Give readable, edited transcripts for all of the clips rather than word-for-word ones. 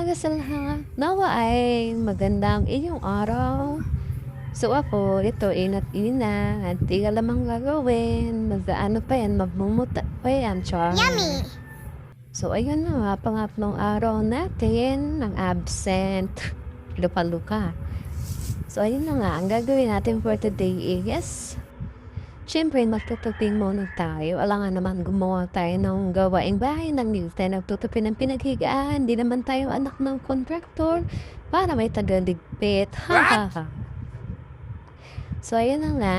umaga sa lahat. Nawa ay magandang inyong araw. So ako, ito inat-ina at tiga lamang gagawin. Mag-ano pa yan, magmumuta pa yan, char. Yummy! So ayun na nga, pangatlong araw natin ng absent. Lupa-luka. So ayun na nga, ang gagawin natin for today is siyempre, magtutuping muna tayo. Alangan naman gumawa tayo ng gawaing bahay ng Nilten. Nagtutupi ng pinaghigaan. Di naman tayo anak ng kontraktor para may tagaligpit. Ha ha ha. So, ayan na nga.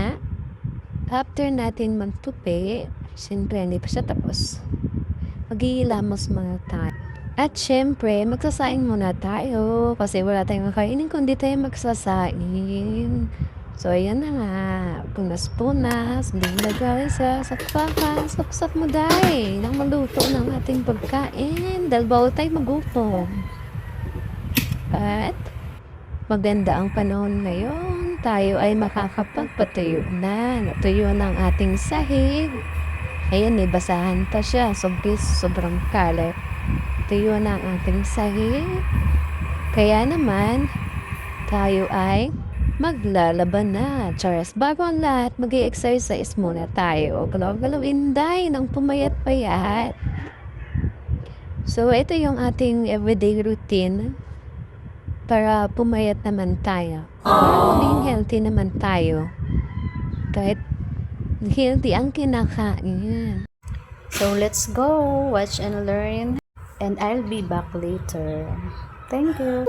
After natin magtupi, siyempre, hindi pa siya tapos. Maghihilamos muna tayo. At syempre, magsasaing muna tayo. Kasi wala tayong kakainin kundi tayo magsasaing. So, ayan na nga. Punas-punas, lagay sa sakpakan, sapsap mo dahil nang maluto ng ating pagkain. Dahil bawal tayo magutom. At maganda ang panahon ngayon. Tayo ay makakapagpatuyo na. Natuyo ng ating sahig. Ayan, basahan pa siya. Sobrang kalat. Tuyo na ang ating sahig. Kaya naman, tayo ay maglalaban na. Charas, bago ang lahat, mag-i-exercise muna tayo. Galaw-galawin dahil ng pumayat-payat. So, ito yung ating everyday routine para pumayat naman tayo. Para maging healthy naman tayo. Kahit healthy ang kinakain. So, let's go. Watch and learn. And I'll be back later. Thank you.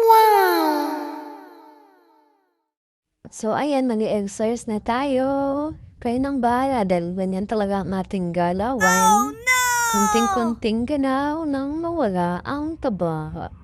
So, ayan, mag-exercise na tayo. Kayo nang bahala dahil ganyan talaga ang ating galawan. Oh no! Kunting-kunting ganaw nang mawala ang taba.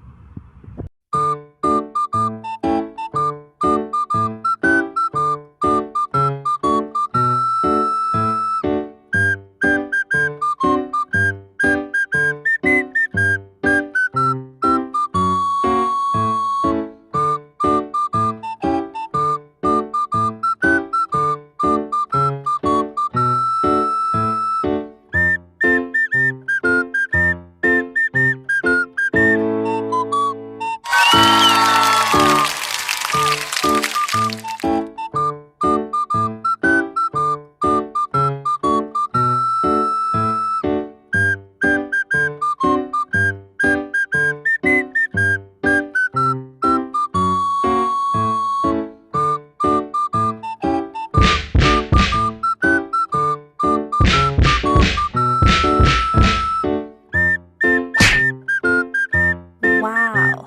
Wow!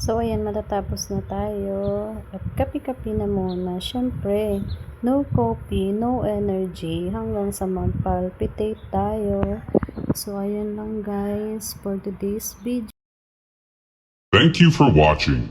So, ayan, matatapos na tayo. At kapi-kapi na muna. Siyempre, no coffee, no energy. Hanggang sa mag-palpitate tayo. So, ayan lang guys for today's video. Thank you for watching.